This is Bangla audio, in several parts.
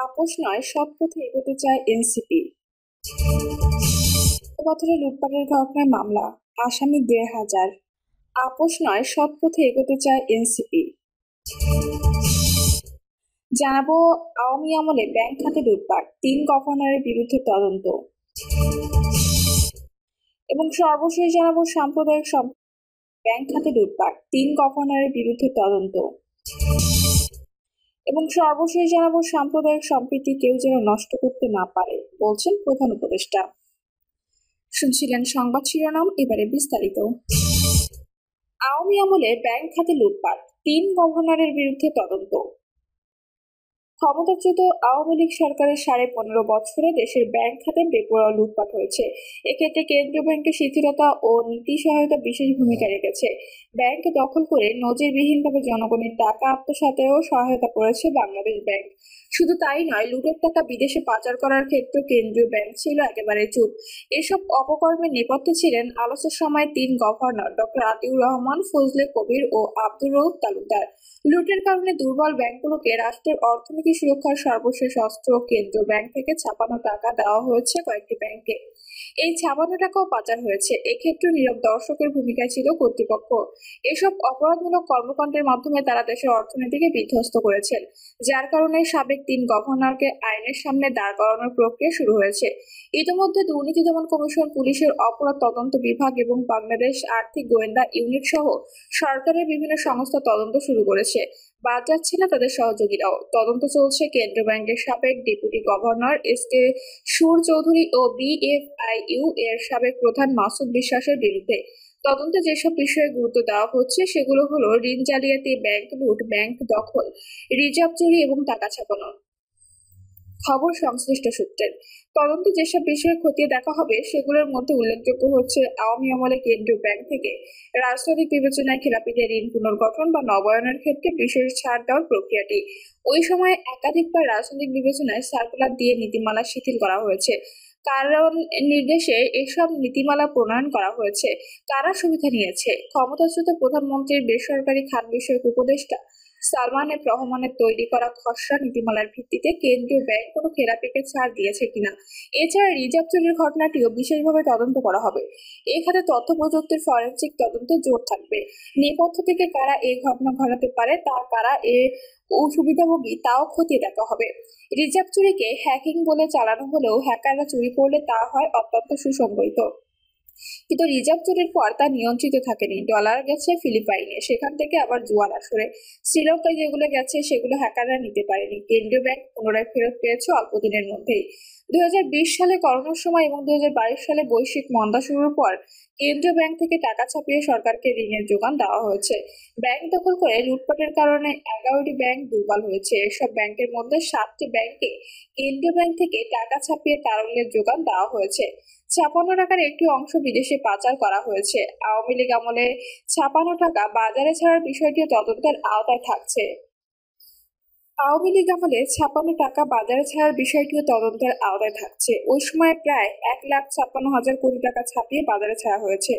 আপোষ নয়, সৎ পথে এগোতে চায় এনসিপি। বছরে লুটপাটের ঘটনায় মামলা, আসামি ১,৫০০। আপোষ নয়, সৎ পথে এগোতে চায় এনসিপি। জানাবো আওয়ামী আমলে ব্যাংক খাতে লুটপাট, ৩ গভর্নরের বিরুদ্ধে তদন্ত। এবং সর্বশেষ জানাবো সাম্প্রদায়িক ব্যাংক খাতে লুটপাট, ৩ গভর্নরের বিরুদ্ধে তদন্ত। এবং সর্বশেষ জানাবো সাম্প্রদায়িক সম্প্রীতি কেউ যেন নষ্ট করতে না পারে, বলছেন প্রধান উপদেষ্টা। শুনছিলেন সংবাদ শিরোনাম, এবারে বিস্তারিত। আওয়ামী আমলে ব্যাংক খাতে লুটপাট, ৩ গভর্নরের বিরুদ্ধে তদন্ত। ক্ষমতাচ্যুত আওয়ামী লীগ সরকারের ১৫.৫ বছরে দেশের ব্যাংক খাতে বেপরোয়া লুটপাট হয়েছে। এক্ষেত্রে কেন্দ্রীয় ব্যাংকের শিথিলতা ও নীতি সহায়তা বিশেষ ভূমিকা রেখেছে। ব্যাংক দখল করে নজিরবিহীনভাবে জনগণের টাকা আত্মসাতেও সহায়তা করেছে বাংলাদেশ ব্যাংক। শুধু তাই নয়, লুটের টাকা বিদেশে পাচার করার ক্ষেত্রে কেন্দ্রীয় ব্যাংক ছিল একেবারে চুপ। এসব অপকর্মের নেপথ্যে ছিলেন আলোচনার সময় ৩ গভর্নর ডক্টর আতিউর রহমান, ফজলে কবির ও আব্দুর রউফ তালুকদার। লুটের কারণে দুর্বল ব্যাংকগুলোকে রাষ্ট্রের অর্থনীতি সুরক্ষার সর্বশেষ অস্ত্র কেন্দ্রীয় ব্যাংক থেকে ছাপানো টাকা দেওয়া হয়েছে কয়েকটি ব্যাংকে। এই ছাপানো টাকাও পাচার হয়েছে। এক্ষেত্রে নীরব দর্শকের ভূমিকায় ছিল কর্তৃপক্ষ। এসব অপরাধমূলক কর্মকাণ্ডের মাধ্যমে তারা দেশের অর্থনীতিকে বিধ্বস্ত করেছেন, যার কারণে সাবেক ৩ গভর্নরকে আইনের সামনে দাঁড় করানোর প্রক্রিয়া শুরু হয়েছে। ইতিমধ্যে দুর্নীতি দমন কমিশন, পুলিশের অপরাধ তদন্ত বিভাগ এবং বাংলাদেশ আর্থিক গোয়েন্দা ইউনিট সহ সরকারের বিভিন্ন সংস্থা তদন্ত শুরু করেছে। বাদ যাচ্ছে না তাদের সহযোগীরাও। তদন্ত চলছে কেন্দ্রীয় ব্যাংকের সাবেক ডেপুটি গভর্নর এস.কে সুর চৌধুরী ও বিএফআইইউ এর সাবেক প্রধান মাসুদ বিশ্বাসের বিরুদ্ধে। তদন্তে যেসব বিষয়ে গুরুত্ব দেওয়া হচ্ছে সেগুলো হলো ঋণ জালিয়াতি, ব্যাংক লুট, ব্যাংক দখল, রিজার্ভ চুরি এবং টাকা ছাপানো। খবর সংশ্লিষ্ট সূত্রের। তদন্তে যেসব বিষয়ে খতিয়ে দেখা হবে সেগুলোর মধ্যে উল্লেখযোগ্য হচ্ছে আওয়ামী আমলে কেন্দ্রীয় ব্যাংক থেকে রাজনৈতিক বিবেচনায় খেলাপিদের ঋণ পুনর্গঠন বা নবায়নের ক্ষেত্রে বিশেষ ছাড় দেওয়ার প্রক্রিয়াটি। ওই সময় একাধিকবার রাজনৈতিক বিবেচনায় সার্কুলার দিয়ে নীতিমালা শিথিল করা হয়েছে। কারণ নির্দেশে এসব নীতিমালা প্রণয়ন করা হয়েছে। কারা সুবিধা নিয়েছে? ক্ষমতাচ্যুত প্রধানমন্ত্রীর বেসরকারি খাত বিষয়ক উপদেষ্টা সালমান এফ রহমানের তৈরি করা খসড়া নীতিমালার ভিত্তিতে কেন্দ্রীয় ব্যাংক কোনো খেলাপিকে ছাড় দিয়েছে কিনা। এছাড়া রিজার্ভ চুরির ঘটনাটিও বিশেষভাবে তদন্ত করা হবে। এ খাতে তথ্য প্রযুক্তির ফরেনসিক তদন্তে জোর থাকবে। নেপথ্য থেকে কারা এই ঘটনা ঘটাতে পারে, তা কারা এর সুবিধাভোগী, তাও খতিয়ে দেখা হবে। রিজার্ভ চুরিকে হ্যাকিং বলে চালানো হলেও হ্যাকাররা চুরি করলে তা হয় অত্যন্ত সুসংগঠিত। কিন্তু রিজার্ভ চুরির পর তা নিয়ন্ত্রিত থাকেনি। ডলার গেছে ফিলিপাইনে, সেখান থেকে আবার জুয়ার আসরে। শ্রীলঙ্কায় যেগুলো গেছে সেগুলো হ্যাকাররা নিতে পারেনি। কেন্দ্রীয় ব্যাংক পুনরায় ফেরত পেয়েছে অল্প দিনের মধ্যেই। ২০২০ সালে করোনার সময় এবং ২০২২ সালে বৈশ্বিক মন্দা শুরুর পর কেন্দ্রীয় ব্যাংক থেকে টাকা ছাপিয়ে সরকারকে ঋণের যোগান দেওয়া হয়েছে। ব্যাংক দখল করে লুটপাটের কারণে ১১টি ব্যাংক দুর্বল হয়েছে। এসব ব্যাংকের মধ্যে ৭টি ব্যাংকে কেন্দ্রীয় ব্যাংক থেকে টাকা ছাপিয়ে তারল্যের যোগান দেওয়া হয়েছে। ছাপানো টাকার একটি অংশ বিদেশে পাচার করা হয়েছে। আওয়ামী লীগ আমলে ছাপানো টাকা বাজারে ছাড়ার বিষয়টিও তদন্তের আওতায় থাকছে। আওয়ামী লীগ আমলে ছাপানো টাকা বাজারে ছাড়ার বিষয়টিও তদন্তের আওতায় থাকছে। ওই সময় প্রায় ১,৫৬,০০০ কোটি টাকা ছাপিয়ে বাজারে ছাড়া হয়েছে।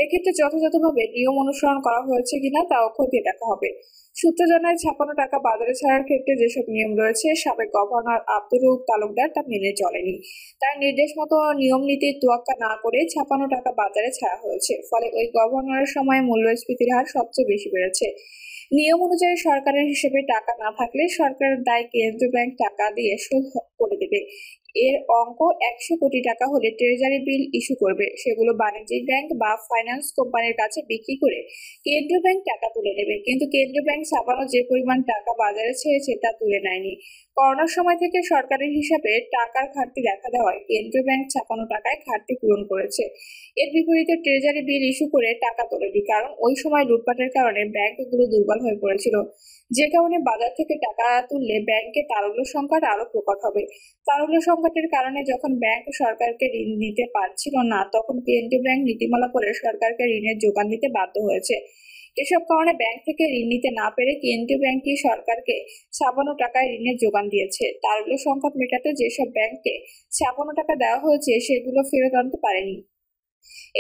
এক্ষেত্রে যথাযথভাবে নিয়ম অনুসরণ করা হয়েছে কিনা তাও খতিয়ে দেখা হবে। সূত্র জানায়, ছাপানো টাকা বাজারে ছাড়ার ক্ষেত্রে যেসব নিয়ম রয়েছে সাবেক গভর্নর আব্দুর রউফ তালুকদার তা মেনে চলেনি। তার নির্দেশ মতো নিয়ম নীতির তোয়াক্কা না করে ছাপানো টাকা বাজারে ছাড়া হয়েছে। ফলে ওই গভর্নরের সময় মূল্যস্ফীতির হার সবচেয়ে বেশি বেড়েছে। নিয়ম অনুযায়ী সরকারের হিসেবে টাকা না থাকলে সরকারের দায় কেন্দ্রীয় ব্যাংক টাকা দিয়ে শোধ করে দেবে। এর অঙ্ক ১০০ কোটি টাকা হলে ট্রেজারি বিল ইস্যু করবে। সেগুলো বাণিজ্যিক ব্যাংক বা ফাইন্যান্স কোম্পানির কাছে বিক্রি করে কেন্দ্রীয় ব্যাংক টাকা তুলে নেবে। কিন্তু কেন্দ্রীয় ব্যাংক ছাপানো যে পরিমাণ টাকা বাজারে ছেড়েছে তা তুলে নেয়নি। করোনার সময় থেকে সরকারের হিসাবে টাকার ঘাটতি দেখা দেওয়ায় কেন্দ্রীয় ব্যাংক ছাপানো টাকায় ঘাটতি পূরণ করেছে। এর বিপরীতে ট্রেজারি বিল ইস্যু করে টাকা তোলেনি, কারণ ওই সময় লুটপাটের কারণে ব্যাংকগুলো দুর্বল হয়ে পড়েছিল। যে কারণে বাজার থেকে টাকা তুললে ব্যাংকে তারল্য সংকট আরো প্রকট হবে। তারল্য সংকটের কারণে যখন ব্যাংক সরকারকে ঋণ দিতে পারছিল না, তখন কেন্দ্রীয় ব্যাংক নীতিমালা করে সরকারকে ঋণের যোগান দিতে বাধ্য হয়েছে। এসব কারণে ব্যাংক থেকে ঋণ নিতে না পেরে কেন্দ্রীয় ব্যাংকই সরকারকে ছাপানো টাকায় ঋণের যোগান দিয়েছে। তারল্য সংকট মেটাতে যেসব ব্যাংককে ছাপানো টাকা দেওয়া হয়েছে সেগুলো ফেরত আনতে পারেনি।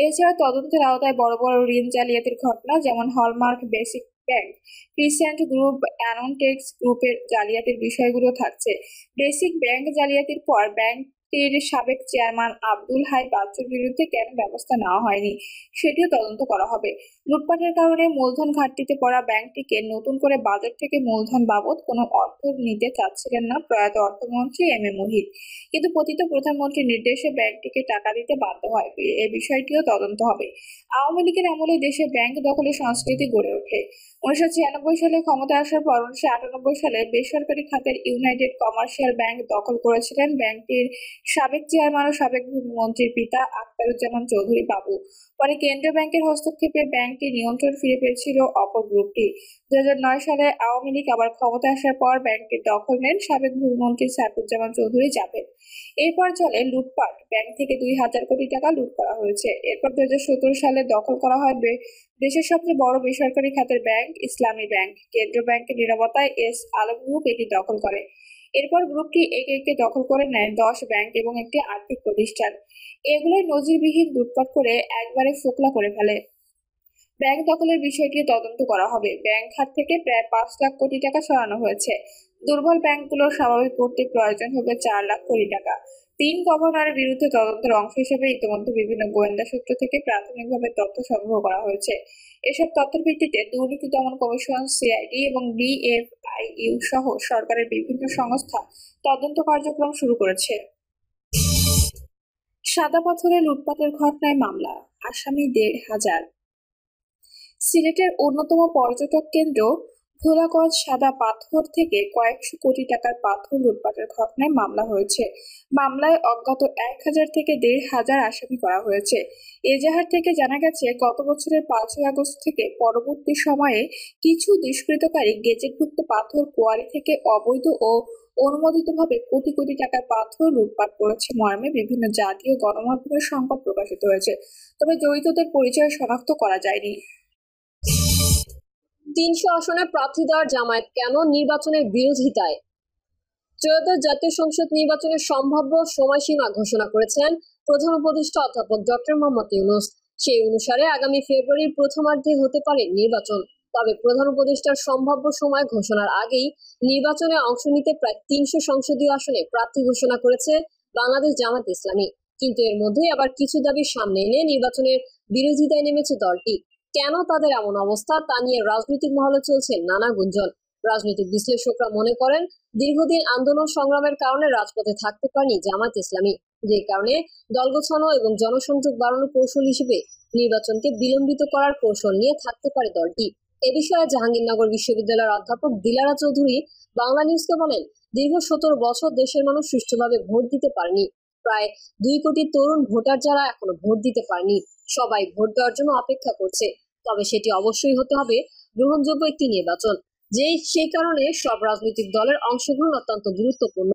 এছাড়া তদন্তের আওতায় বড় বড় ঋণ জালিয়াতির ঘটনা, যেমন Hallmark, Basic Bank, Crescent Group, AnonTex গ্রুপের জালিয়াতির বিষয়গুলো থাকছে। বেসিক ব্যাংক জালিয়াতির পর ব্যাংকটির সাবেক চেয়ারম্যান আব্দুল হাই বাচ্চুর বিরুদ্ধে কেন ব্যবস্থা নেওয়া হয়নি সেটিও তদন্ত করা হবে। লুটপাটের কারণে মূলধন ঘাটতিতে পড়া ব্যাংকটিকে নতুন করে বাজেট থেকে মূলধন বাবদ কোনো অর্থ নিতে চাচ্ছিলেন না প্রয়াত অর্থমন্ত্রী এম এ মুহিত, কিন্তু পতিত প্রধানমন্ত্রীর নির্দেশে ব্যাংকটিকে টাকা দিতে বাধ্য হয়। এই বিষয়টিও তদন্ত হবে। আওয়ামী লীগের আমলে দেশে ব্যাংক দখলের সংস্কৃতি গড়ে ওঠে। 1996 সালে ক্ষমতায় আসার পর 1998 সালে বেসরকারি খাতের ইউনাইটেড কমার্শিয়াল ব্যাংক দখল করেছিলেন ব্যাংকটির সাবেক চেয়ারম্যান ও সাবেক ভূমিমন্ত্রীর পিতা আখতারুজ্জামান চৌধুরী বাবু। পরে কেন্দ্রীয় ব্যাংকের হস্তক্ষেপে ব্যাংকটির নিয়ন্ত্রণ ফিরে পেয়েছিল অপর গ্রুপটি। 2009 সালে আওয়ামী লীগ আবার ক্ষমতায় আসার পর ব্যাংকটির দখল নেন সাবেক ভূমিমন্ত্রী সাইফুজ্জামান চৌধুরী জাভেদ। এরপর চলে লুটপাট। ব্যাংক থেকে 2,000 কোটি টাকা লুট করা হয়েছে। এরপর 2017 সালে দখল করা হয় দেশের সবচেয়ে বড় বেসরকারি খাতের ব্যাংক ইসলামী ব্যাংক। কেন্দ্রীয় ব্যাংকের নিরাপত্তায় এস আলম গ্রুপ এটি দখল করে। এরপর গ্রুপটি একে একে দখল করে নেয় 10 ব্যাংক এবং একটি আর্থিক প্রতিষ্ঠান। এগুলোই নজিরবিহীন লুটপাট করে একবারে ফোকলা করে ফেলে। ব্যাংক দখলের বিষয়টি তদন্ত করা হবে। ব্যাংক খাত থেকে প্রায় 5 লাখ কোটি টাকা সরানো হয়েছে। দুর্বল ব্যাংকগুলো স্বাভাবিক করতে প্রয়োজন হবে 4 লাখ কোটি টাকা। 3 গভর্নরের বিরুদ্ধে তদন্তের অংশ হিসেবে ইতিমধ্যে বিভিন্ন গোয়েন্দা সূত্র থেকে প্রাথমিকভাবে তথ্য সংগ্রহ করা হয়েছে। এসব তথ্যের ভিত্তিতে দুর্নীতি দমন কমিশন, সিআইডি এবং ডিএফআইইউ সহ সরকারের বিভিন্ন সংস্থা তদন্ত কার্যক্রম শুরু করেছে। সাদা পাথরে লুটপাটের ঘটনায় মামলা, আসামি 1,500। সিলেটের অন্যতম পর্যটক কেন্দ্র ভোলাগঞ্জ সাদা পাথর থেকে কয়েকশো কোটি টাকার পাথর লুটপাটের ঘটনায় মামলা হয়েছে। মামলায় অজ্ঞাত 1,000 থেকে 1,500 আসামি করা হয়েছে। এজাহার থেকে জানা গেছে, গত বছরের 5ই আগস্ট থেকে পরবর্তী সময়ে কিছু দুষ্কৃতকারী গেজেটভুক্ত পাথর কোয়ারি থেকে অবৈধ ও অনুমোদিতভাবে কোটি কোটি টাকার পাথর লুটপাট করেছে মর্মে বিভিন্ন জাতীয় গণমাধ্যমের সংবাদ প্রকাশিত হয়েছে। তবে জড়িতদের পরিচয় শনাক্ত করা যায়নি। 300 আসনে প্রার্থী দেওয়ার জামায়াত কেন নির্বাচনের বিরোধিতায়? ত্রয়োদশ জাতীয় সংসদ নির্বাচনের সম্ভাব্য সময়সীমা ঘোষণা করেছেন প্রধান উপদেষ্টা অধ্যাপক ডক্টর মোহাম্মদ ইউনূস। সেই অনুসারে আগামী ফেব্রুয়ারির প্রথমার্ধে হতে পারে নির্বাচন। তবে প্রধান উপদেষ্টার সম্ভাব্য সময় ঘোষণার আগেই নির্বাচনে অংশ নিতে প্রায় 300 সংসদীয় আসনে প্রার্থী ঘোষণা করেছে বাংলাদেশ জামায়াত ইসলামী। কিন্তু এর মধ্যে আবার কিছু দাবি সামনে এনে নির্বাচনের বিরোধিতায় নেমেছে দলটি। কেন তাদের এমন অবস্থা তা নিয়ে রাজনৈতিক মহলে চলছে নানা গুঞ্জন। রাজনৈতিক বিশ্লেষকরা মনে করেন, দীর্ঘদিন আন্দোলন সংগ্রামের কারণে রাজপথে থাকতে পারেনি জামায়াত ইসলামী, যে কারণে দল গোছানো এবং জনসংযোগ বাড়ানোর কৌশল হিসেবে নির্বাচনকে বিলম্বিত করার কৌশল নিয়ে থাকতে পারে দলটি। এ বিষয়ে জাহাঙ্গীরনগর বিশ্ববিদ্যালয়ের অধ্যাপক দিলারা চৌধুরী বাংলা নিউজকে বলেন, দীর্ঘ 17 বছর দেশের মানুষ সুষ্ঠুভাবে ভোট দিতে পারেনি। প্রায় 2 কোটি তরুণ ভোটার যারা এখনো ভোট দিতে পারেনি, সবাই ভোট দেওয়ার জন্য অপেক্ষা করছে। তবে সেটি অবশ্যই হতে হবে গ্রহণযোগ্য একটি নির্বাচন। সেই কারণে সব রাজনৈতিক দলের অংশগ্রহণ অত্যন্ত গুরুত্বপূর্ণ।